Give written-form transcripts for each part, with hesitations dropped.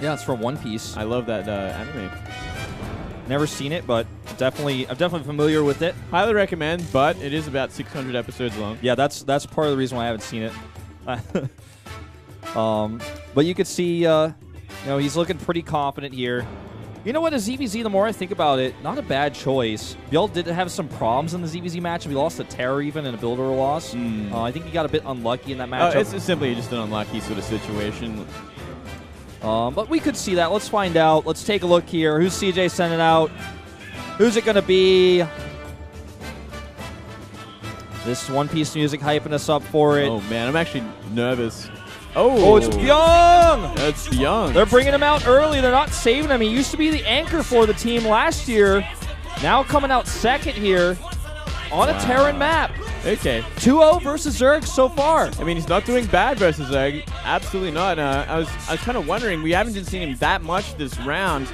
Yeah, it's from One Piece. I love that anime. Never seen it, but I'm definitely familiar with it. Highly recommend, but it is about 600 episodes long. Yeah, that's part of the reason why I haven't seen it. But you could see, he's looking pretty confident here. You know what, a ZVZ, the more I think about it, not a bad choice. Bill did have some problems in the ZVZ match. He lost to Terror even in a builder loss. I think he got a bit unlucky in that match. It's simply just an unlucky sort of situation. But we could see that. Let's find out. Let's take a look here. Who's CJ sending out? Who's it going to be? This One Piece music hyping us up for it. Oh, man, I'm actually nervous. Oh, it's Bbyong! It's Bbyong. They're bringing him out early. They're not saving him. He used to be the anchor for the team last year. Now coming out second here on a Terran map. Okay. 2-0 versus Zerg so far. I mean, he's not doing bad versus Zerg. Absolutely not. I was kind of wondering. We haven't been seeing him that much this round,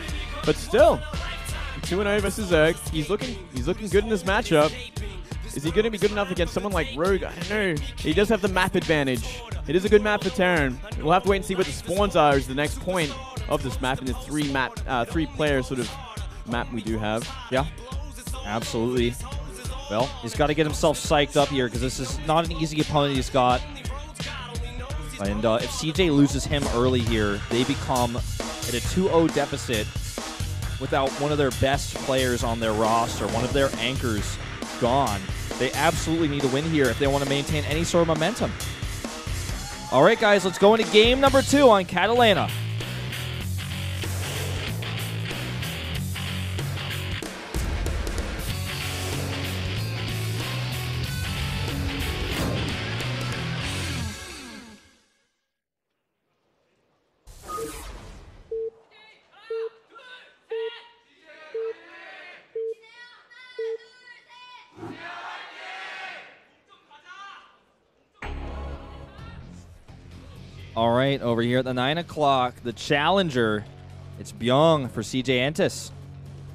but still, 2-0 versus Zerg. He's looking good in this matchup. Is he going to be good enough against someone like Rogue? I don't know. He does have the map advantage. It is a good map for Terran. We'll have to wait and see what the spawns are as the next point of this map in the three-player sort of map we do have. Yeah, absolutely. Well, he's got to get himself psyched up here because this is not an easy opponent he's got. And if CJ loses him early here, they become at a 2-0 deficit without one of their best players on their roster, one of their anchors gone. They absolutely need to win here if they want to maintain any sort of momentum. All right, guys, let's go into game number 2 on Catallena. All right, over here at the 9 o'clock, the challenger. It's Bbyong for CJ Entis.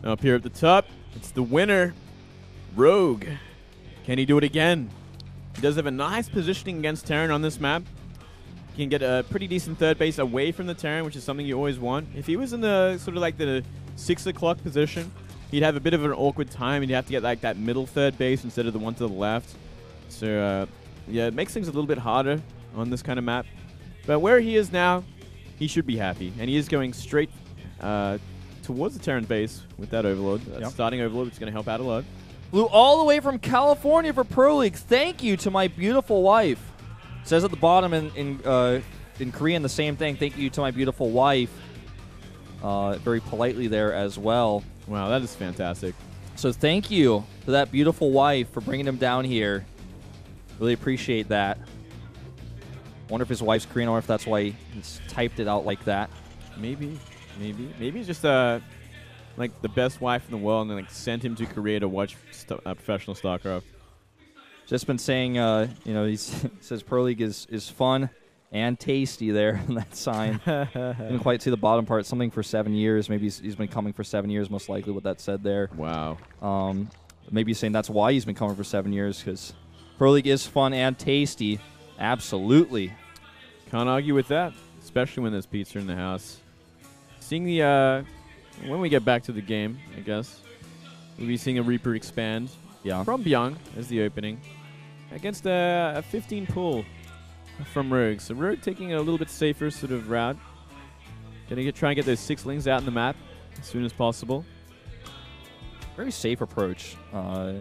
Up here at the top, it's the winner, Rogue. Can he do it again? He does have a nice positioning against Terran on this map. He can get a pretty decent third base away from the Terran, which is something you always want. If he was in the sort of like the 6 o'clock position, he'd have a bit of an awkward time. He'd have to get like that middle third base instead of the one to the left. So, yeah, it makes things a little bit harder on this kind of map. But where he is now, he should be happy. And he is going straight towards the Terran base with that Overlord. Starting Overlord, which is going to help out a lot. Flew all the way from California for Pro League. Thank you to my beautiful wife. It says at the bottom in Korean the same thing. Thank you to my beautiful wife. Very politely there as well. Wow, that is fantastic. So thank you to that beautiful wife for bringing him down here. Really appreciate that. Wonder if his wife's Korean or if that's why he's typed it out like that. Maybe he's just like the best wife in the world, and then like sent him to Korea to watch professional StarCraft. Just been saying, he says Pro League is fun and tasty there in that sign. Didn't quite see the bottom part. Something for 7 years. Maybe he's been coming for 7 years. Most likely, what that said there. Wow. Maybe saying that's why he's been coming for 7 years, because Pro League is fun and tasty. Absolutely. Can't argue with that, especially when there's pizza in the house. Seeing the, when we get back to the game, I guess, we'll be seeing a Reaper expand from Bbyong as the opening against a 15 pull from Rogue. So Rogue taking a little bit safer sort of route. Gonna try and get those 6 lings out in the map as soon as possible. Very safe approach. I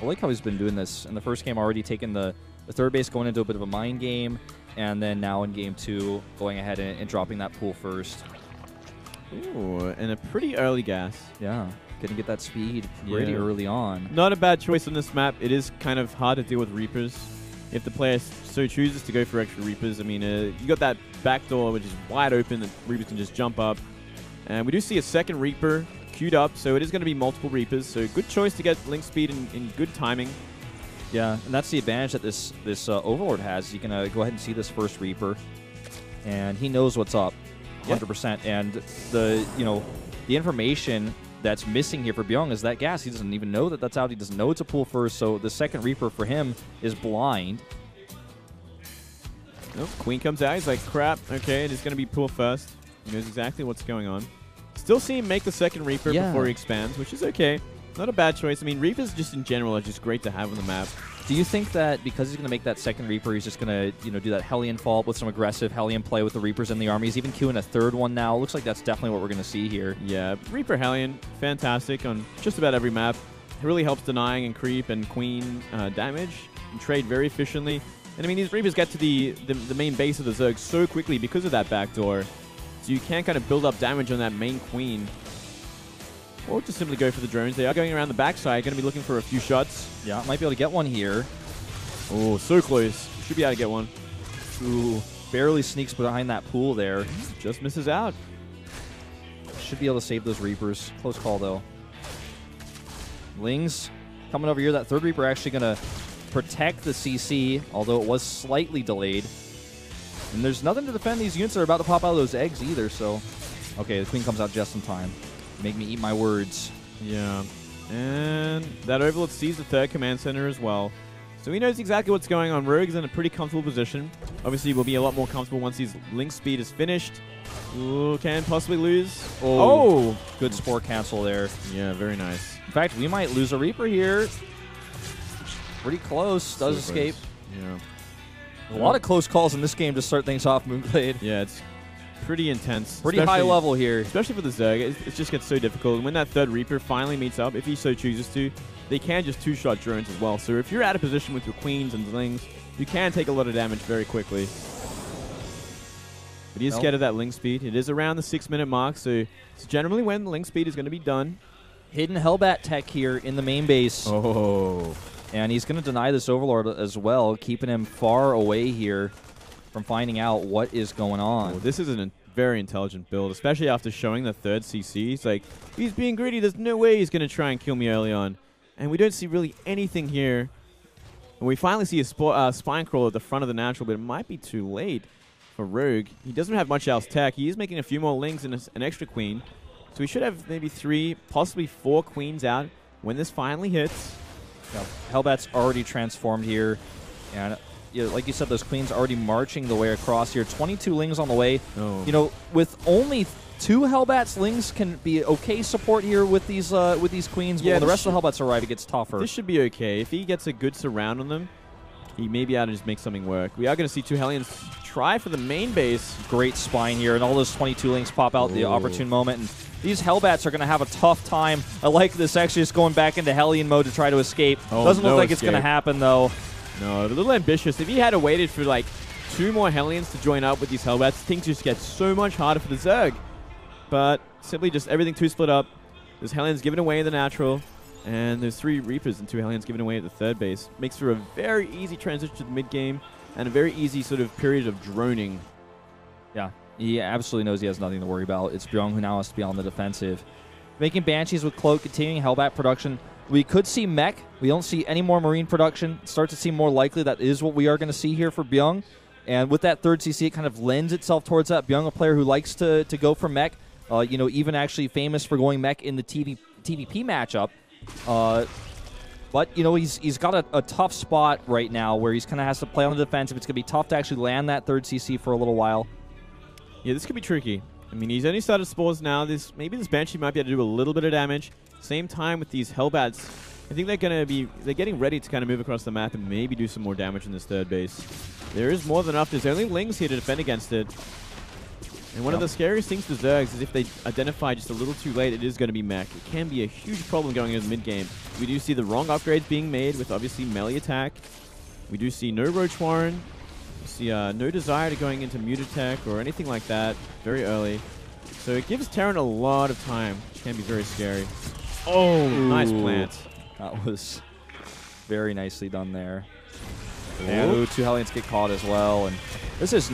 like how he's been doing this. In the first game, already taking the third base, going into a bit of a mind game, and then now in game 2, going ahead and dropping that pool first. Ooh, and a pretty early gas. Yeah, gonna get that speed pretty early on. Not a bad choice on this map. It is kind of hard to deal with Reapers. If the player so chooses to go for extra Reapers, I mean, you got that back door which is wide open that Reapers can just jump up. And we do see a second Reaper queued up, so it is going to be multiple Reapers. So good choice to get link speed in good timing. Yeah, and that's the advantage that this Overlord has. You can go ahead and see this first Reaper, and he knows what's up, 100%. And the information that's missing here for Bbyong is that gas. He doesn't even know that that's out. He doesn't know it's a pool first. So the second Reaper for him is blind. Nope, Queen comes out. He's like, crap. Okay, it is going to be pool first. He knows exactly what's going on. Still see him make the second Reaper before he expands, which is okay. Not a bad choice. I mean, Reapers just in general are just great to have on the map. Do you think that because he's going to make that second Reaper, he's just going to, do that Hellion follow-up with some aggressive Hellion play with the Reapers in the army? He's even queuing a third one now. Looks like that's definitely what we're going to see here. Yeah, Reaper Hellion, fantastic on just about every map. It really helps denying and creep and queen damage and trade very efficiently. And I mean, these Reapers get to the main base of the Zerg so quickly because of that backdoor. So you can kind of build up damage on that main queen. Or just simply go for the drones. They are going around the backside, going to be looking for a few shots. Yeah, might be able to get one here. Oh, so close. Should be able to get one. Ooh, barely sneaks behind that pool there. Just misses out. Should be able to save those Reapers. Close call, though. Lings coming over here. That third Reaper actually going to protect the CC, although it was slightly delayed. And there's nothing to defend these units that are about to pop out of those eggs either, so... Okay, the Queen comes out just in time. Make me eat my words. Yeah. And that Overlord sees the third command center as well. So he knows exactly what's going on. Rogue's in a pretty comfortable position. Obviously, will be a lot more comfortable once his link speed is finished. Ooh, can possibly lose. Oh, good spore cancel there. Yeah, very nice. In fact, we might lose a Reaper here. Pretty close. Does So escape. Close. Yeah. A lot of close calls in this game to start things off, Moonglade. Yeah, it's pretty intense. Pretty high level here. Especially for the Zerg. It just gets so difficult. And when that third Reaper finally meets up, if he so chooses to, they can just two-shot drones as well. So if you're out of position with your queens and lings, you can take a lot of damage very quickly. But he is scared of that link speed. It is around the 6-minute mark, so it's generally when the link speed is going to be done. Hidden Hellbat tech here in the main base. Oh. And he's going to deny this Overlord as well, keeping him far away here from finding out what is going on. Oh, this is a very intelligent build, especially after showing the third CC. It's like, he's being greedy. There's no way he's going to try and kill me early on. And we don't see really anything here. And we finally see a spine crawler at the front of the natural, but it might be too late for Rogue. He doesn't have much else tech. He is making a few more lings and an extra queen. So we should have maybe 3, possibly 4 queens out when this finally hits. Yeah, Hellbat's already transformed here. And like you said, those queens already marching the way across here. 22 lings on the way. Oh. With only 2 Hellbats, lings can be okay support here with these queens. But when the rest of the Hellbats arrive, it gets tougher. This should be okay. If he gets a good surround on them, he may be able to just make something work. We are going to see 2 Hellions try for the main base. Great spine here, and all those 22 lings pop out at the opportune moment. And these Hellbats are going to have a tough time. I like this actually just going back into Hellion mode to try to escape. Doesn't look like it's going to happen, though. No, a little ambitious. If he had waited for like 2 more Hellions to join up with these Hellbats, things just get so much harder for the Zerg. But simply just everything 2 split up. There's Hellions given away in the natural. And there's 3 Reapers and 2 Hellions given away at the third base. Makes for a very easy transition to the mid-game and a very easy sort of period of droning. Yeah, he absolutely knows he has nothing to worry about. It's Bbyong who now has to be on the defensive. Making Banshees with Cloak, continuing Hellbat production. We could see Mech. We don't see any more Marine production. Start to seem more likely that is what we are going to see here for Bbyong. And with that third CC, it kind of lends itself towards that. Bbyong, a player who likes to go for Mech. Even actually famous for going Mech in the TVP matchup. But, he's got a tough spot right now where he's kind of has to play on the defensive. It's going to be tough to actually land that third CC for a little while. Yeah, this could be tricky. I mean, he's only started spores now. Maybe this Banshee might be able to do a little bit of damage. Same time with these Hellbats, I think they're getting ready to kind of move across the map and maybe do some more damage in this third base. There is more than enough. There's only Lings here to defend against it. And one of the scariest things for Zergs is if they identify just a little too late, it is going to be mech. It can be a huge problem going into the mid-game. We do see the wrong upgrades being made with obviously melee attack. We do see no Roach Warren. We see no desire to going into mute attack or anything like that very early. So it gives Terran a lot of time, which can be very scary. Oh, nice plant. That was very nicely done there. And 2 Hellions get caught as well. And this is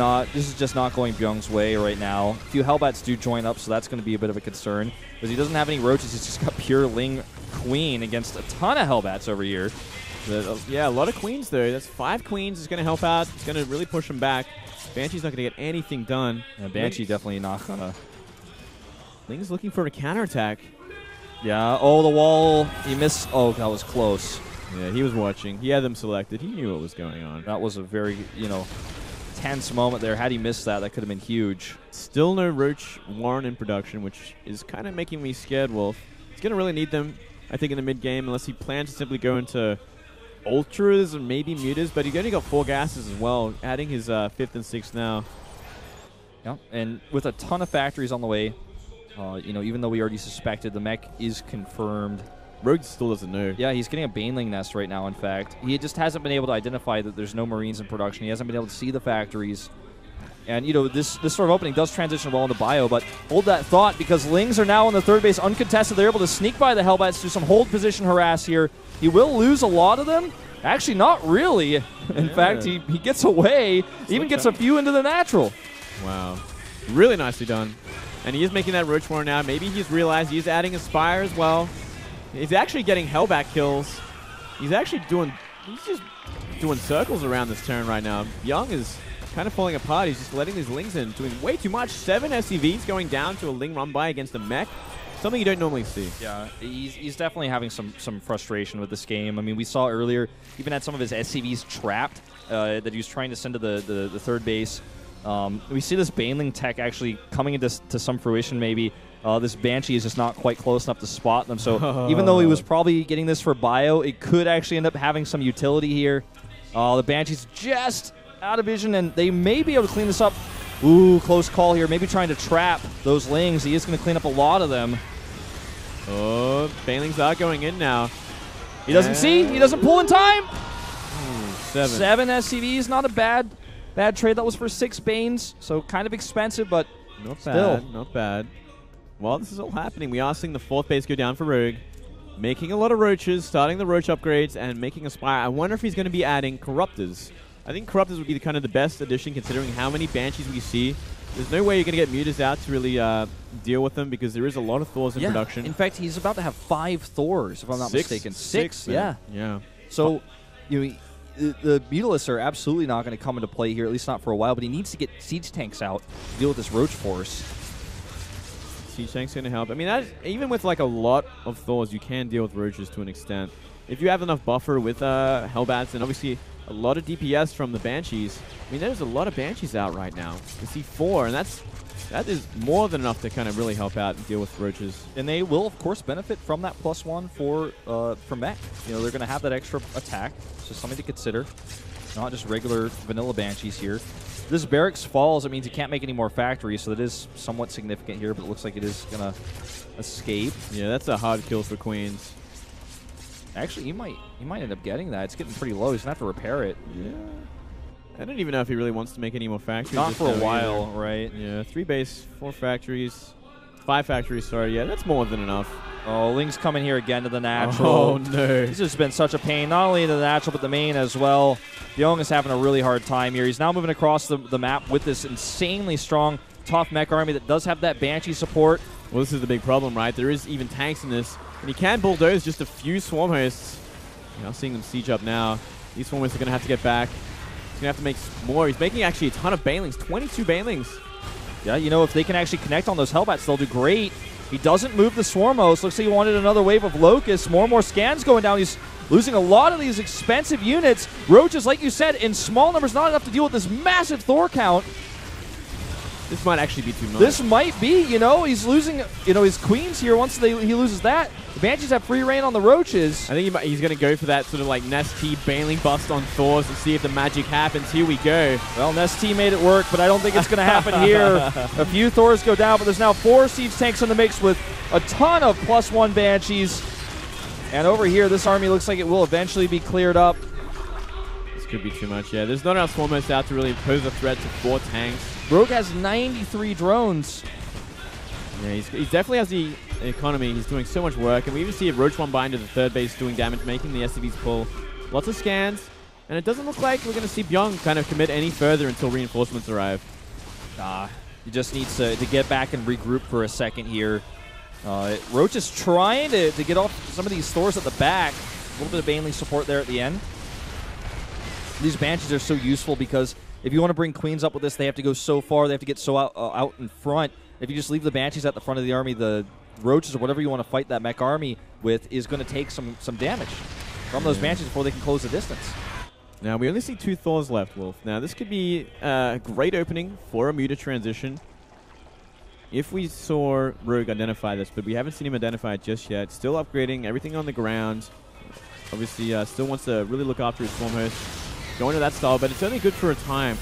just not going Bbyong's way right now. A few Hellbats do join up, so that's going to be a bit of a concern. Because he doesn't have any roaches, he's just got pure Ling Queen against a ton of Hellbats over here. Yeah, a lot of queens though. That's 5 queens. Is going to help out. It's going to really push him back. Banshee's not going to get anything done. Yeah, Banshee definitely not going to. Ling's looking for a counterattack. Yeah, oh, the wall. He missed. Oh, that was close. Yeah, he was watching. He had them selected. He knew what was going on. That was a very, tense moment there. Had he missed that, that could have been huge. Still no Roach Warren in production, which is kind of making me scared, Wolf. He's going to really need them, I think, in the mid-game, unless he plans to simply go into Ultras or maybe Mutas, but he's only got 4 gases as well, adding his 5th and 6th now. Yeah, and with a ton of factories on the way, you know, even though we already suspected, the mech is confirmed. Rogue still doesn't know. Yeah, he's getting a Baneling nest right now, in fact. He just hasn't been able to identify that there's no Marines in production. He hasn't been able to see the factories. And, you know, this sort of opening does transition well into Bio, but hold that thought because Lings are now on the third base uncontested. They're able to sneak by the Hellbats, do some hold position harass here. He will lose a lot of them. Actually, not really. In fact, he gets away, even gets a few into the natural. Wow. Really nicely done. And he is making that Roach Warren now. Maybe he's realized he's adding Aspire as well. He's actually getting Hellbat kills. He's actually just doing circles around this turn right now. Bbyong is kind of falling apart. He's just letting these Lings in, doing way too much. 7 SCVs going down to a Ling run by against a mech. Something you don't normally see. Yeah, he's definitely having some frustration with this game. I mean, we saw earlier, even had some of his SCVs trapped that he was trying to send to the third base. We see this Baneling tech actually coming into some fruition maybe. This Banshee is just not quite close enough to spot them. So even though he was probably getting this for Bio, it could actually end up having some utility here. The Banshee's just out of vision, and they may be able to clean this up. Ooh, close call here. Maybe trying to trap those Lings. He is going to clean up a lot of them. Oh, Banelings are going in now. He doesn't see. He doesn't pull in time. 7 SCVs. Not a bad trade. That was for 6 Banes, so kind of expensive, but not still. bad. Not bad. While this is all happening, we are seeing the 4th base go down for Rogue, making a lot of Roaches, starting the Roach upgrades, and making Aspire. I wonder if he's going to be adding Corruptors. I think Corruptors would be kind of the best addition considering how many Banshees we see. There's no way you're going to get Mutas out to really deal with them because there is a lot of Thors in production. In fact, he's about to have 5 Thors, if I'm not mistaken. 6, yeah. Yeah. So, you know, the Mutalisks are absolutely not going to come into play here, at least not for a while, but he needs to get Siege Tanks out to deal with this Roach force. Siege Tank's going to help. I mean, even with like a lot of Thors, you can deal with Roaches to an extent. If you have enough buffer with Hellbats and obviously a lot of DPS from the Banshees. I mean, there's a lot of Banshees out right now. You see 4, and that is more than enough to kind of really help out and deal with Roaches. And they will, of course, benefit from that +1 for mech. You know, they're going to have that extra attack, so something to consider. Not just regular vanilla Banshees here. This Barracks falls, it means you can't make any more factories, so that is somewhat significant here, but it looks like it is going to escape. Yeah, that's a hard kill for Queens. Actually, he might end up getting that. It's getting pretty low. He's going to have to repair it. Yeah. I don't even know if he really wants to make any more factories. Not for a while, right? Yeah, 3 base, 4 factories. 5 factories, sorry. Yeah, that's more than enough. Oh, Ling's coming here again to the natural. Oh, no. This has been such a pain, not only in the natural, but the main as well. Bbyong is having a really hard time here. He's now moving across the map with this insanely strong, tough mech army that does have that Banshee support. Well, this is the big problem, right? There is even tanks in this. And he can bulldoze just a few Swarm Hosts. You're not seeing them siege up now. These Swarm Hosts are going to have to get back. He's going to have to make more. He's making actually a ton of Banelings, 22 Banelings. Yeah, you know, if they can actually connect on those Hellbats, they'll do great. He doesn't move the Swarm Host. Looks like he wanted another wave of Locusts. More and more scans going down. He's losing a lot of these expensive units. Roaches, like you said, in small numbers, not enough to deal with this massive Thor count. This might actually be too much. This might be, you know, he's losing, you know, his Queens here. Once he loses that, the Banshees have free reign on the Roaches. I think he's going to go for that sort of like Nest T Baneling bust on Thors and see if the magic happens. Here we go. Well, Nest T made it work, but I don't think it's going to happen here. A few Thors go down, but there's now 4 Siege Tanks in the mix with a ton of +1 Banshees. And over here, this army looks like it will eventually be cleared up. This could be too much, yeah. There's not enough Swarm Hosts out to really pose a threat to 4 tanks. Rogue has 93 drones. Yeah, he definitely has the economy. He's doing so much work. And we even see a Roach 1 bind to the third base doing damage, making the SCVs pull. Lots of scans. And it doesn't look like we're going to see Bbyong kind of commit any further until reinforcements arrive. He just needs to get back and regroup for a second here. Roach is trying to get off some of these Thors at the back. A little bit of Baneling support there at the end. These Banshees are so useful because if you want to bring Queens up with this, they have to go so far. They have to get so out in front. If you just leave the Banshees at the front of the army, the Roaches or whatever you want to fight that mech army with is going to take some damage from those Banshees before they can close the distance. Now, we only see 2 Thors left, Wolf. Now, this could be a great opening for a Muta transition. If we saw Rogue identify this, but we haven't seen him identify it just yet. Still upgrading everything on the ground. Obviously, still wants to really look after his Swarm Host. Going to that style, but it's only good for a time.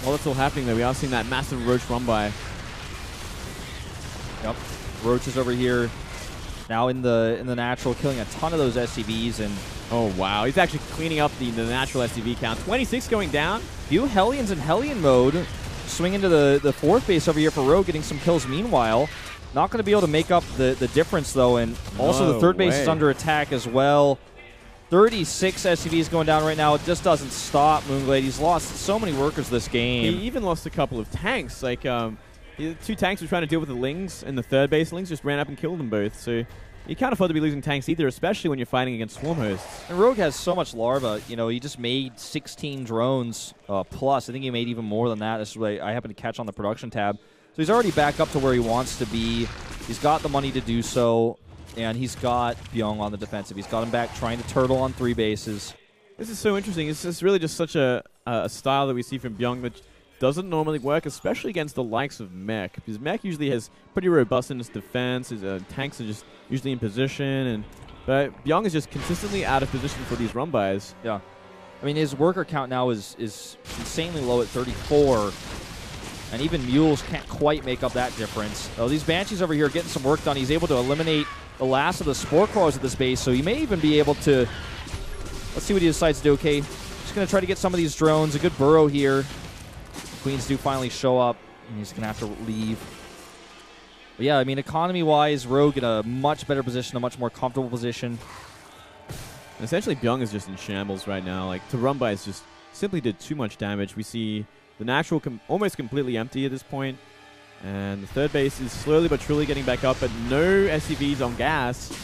While that's all happening, though, we are seeing that massive Roach run by. Yep. Roach is over here now in the natural, killing a ton of those SCVs. And oh, wow. He's actually cleaning up the natural SCV count. 26 going down. Few Hellions in Hellion mode. Swing into the fourth base over here for Rogue, getting some kills meanwhile. Not going to be able to make up the difference, though. And also the third base is under attack as well. 36 SCVs going down right now. It just doesn't stop, Moonglade. He's lost so many workers this game. He even lost a couple of tanks. Like, 2 tanks were trying to deal with the Lings in the third base. Lings just ran up and killed them both. So you can't afford to be losing tanks either, especially when you're fighting against Swarm Hosts. And Rogue has so much larva. You know, he just made 16 drones plus. I think he made even more than that. This is what I happened to catch on the production tab. So he's already back up to where he wants to be. He's got the money to do so. And he's got Bbyong on the defensive. He's got him back trying to turtle on 3 bases. This is so interesting. It's really just such a style that we see from Bbyong that doesn't normally work, especially against the likes of Mech. Because Mech usually has pretty robust in his defense. His tanks are just usually in position. But Bbyong is just consistently out of position for these run-bys. Yeah. I mean, his worker count now is insanely low at 34. And even Mules can't quite make up that difference. Oh, these Banshees over here are getting some work done. He's able to eliminate the last of the Spore Crawlers at this base, so he may even be able to... Let's see what he decides to do, okay? Just going to try to get some of these drones. A good burrow here. Queens do finally show up, and he's going to have to leave. But yeah, I mean, economy-wise, Rogue in a much better position, a much more comfortable position. And essentially, Bbyong is just in shambles right now. Like, to run by is just simply did too much damage. We see the natural almost completely empty at this point. And the third base is slowly but truly getting back up, but no SCVs on gas.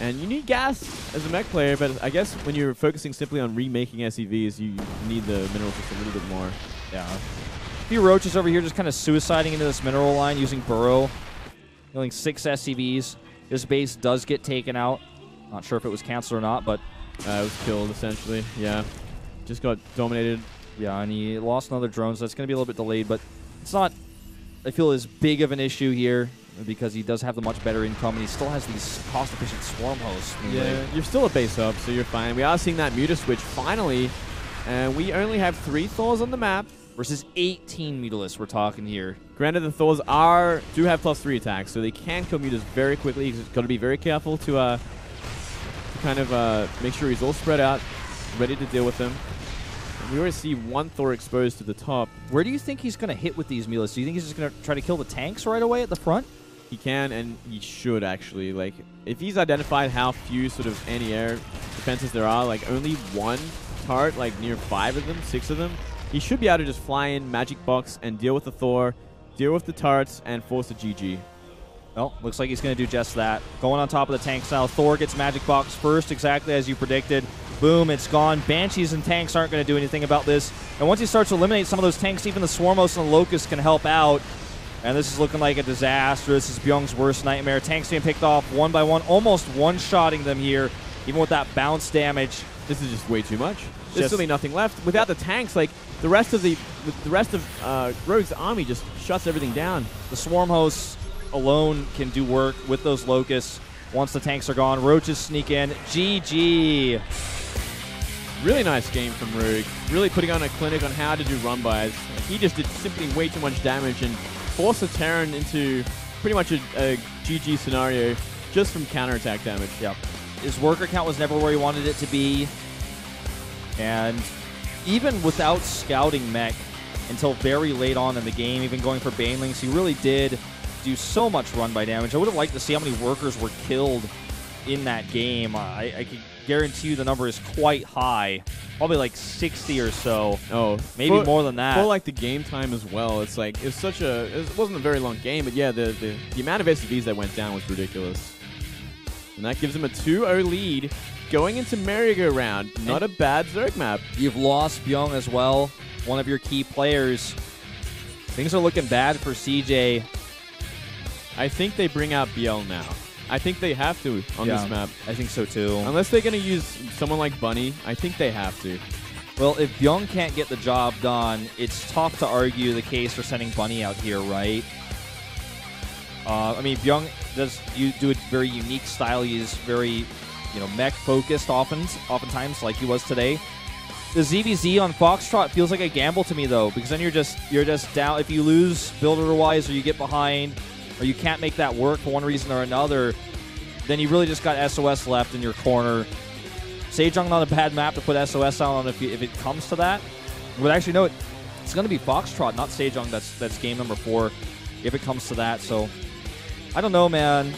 And you need gas as a mech player, but I guess when you're focusing simply on remaking SCVs, you need the minerals just a little bit more. Yeah. A few Roaches over here just kind of suiciding into this mineral line using Burrow. Killing 6 SCVs. This base does get taken out. Not sure if it was canceled or not, but... it was killed, essentially. Yeah. Just got dominated. Yeah, and he lost another drone, so that's going to be a little bit delayed, but it's not... I feel as big of an issue here because he does have the much better income and he still has these cost-efficient Swarm Hosts. Yeah, you're still a base up, so you're fine. We are seeing that Muta switch finally, and we only have 3 Thors on the map. Versus 18 Mutalisks we're talking here. Granted, the Thors do have +3 attacks, so they can kill Mutas very quickly. He's got to be very careful to kind of make sure he's all spread out, ready to deal with them. We already see 1 Thor exposed to the top. Where do you think he's going to hit with these Mutalisks? Do you think he's just going to try to kill the tanks right away at the front? He can, and he should, actually. Like, if he's identified how few sort of anti-air defenses there are, like only 1 turret, like near 5 of them, 6 of them, he should be able to just fly in, magic box, and deal with the Thor, deal with the turrets, and force a GG. Well, looks like he's going to do just that. Going on top of the tanks now. Thor gets magic box first, exactly as you predicted. Boom, it's gone. Banshees and tanks aren't going to do anything about this. And once he starts to eliminate some of those tanks, even the Swarmos and the Locust can help out. And this is looking like a disaster. This is Bbyong's worst nightmare. Tanks being picked off one by one, almost one-shotting them here, even with that bounce damage. This is just way too much. There's simply nothing left. Without the tanks, like, the rest of Rogue's army just shuts everything down. The Swarm Hosts alone can do work with those Locusts once the tanks are gone. Roaches sneak in. GG. Really nice game from Rogue. Really putting on a clinic on how to do run-bys. He just did simply way too much damage and forced the Terran into pretty much a GG scenario just from counterattack damage. Yep. His worker count was never where he wanted it to be. And even without scouting mech until very late on in the game, even going for Banelings, he really did do so much run-by damage. I would have liked to see how many workers were killed in that game. I could guarantee you the number is quite high. Probably like 60 or so. Oh, maybe more than that. For like the game time as well. It's like it wasn't a very long game, but yeah, the amount of SCVs that went down was ridiculous. And that gives him a 2-0 lead going into merry-go-round. Not a bad Zerg map. You've lost Bbyong as well, one of your key players. Things are looking bad for CJ. I think they bring out BL now. I think they have to on this map. I think so too. Unless they're going to use someone like Bunny, I think they have to. Well, if Bbyong can't get the job done, it's tough to argue the case for sending Bunny out here, right? I mean, Bbyong does do a very unique style. He's very, mech focused oftentimes, like he was today. The ZVZ on Foxtrot feels like a gamble to me though, because then you're just down. If you lose builder-wise, or you get behind, or you can't make that work for one reason or another, then you really just got SOS left in your corner. Sejong, not a bad map to put SOS out on if it comes to that. But actually, no, it's going to be Foxtrot, not Sejong. That's game number 4 if it comes to that. So I don't know, man.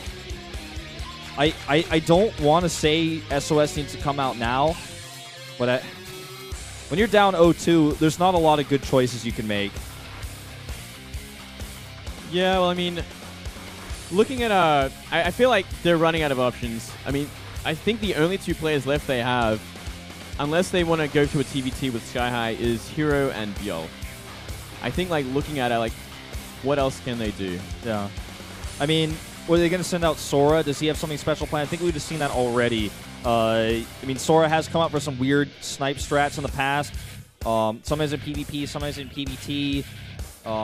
I don't want to say SOS needs to come out now, but when you're down 0-2, there's not a lot of good choices you can make. Yeah, well, I mean, looking at I feel like they're running out of options. I mean, I think the only 2 players left they have, unless they want to go to a TVT with Sky High, is Hero and Bbyong. I think, like, looking at it, like, what else can they do? Yeah. I mean, were they going to send out Sora? Does he have something special planned? I think we've just seen that already. I mean, Sora has come out for some weird snipe strats in the past. Sometimes in PvP, sometimes in PvT.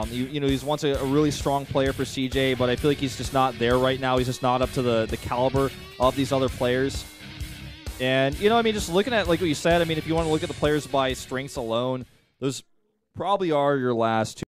He's once a really strong player for CJ, but I feel like he's just not there right now. He's just not up to the caliber of these other players. And, I mean, just looking at, like what you said, I mean, if you want to look at the players by strengths alone, those probably are your last 2.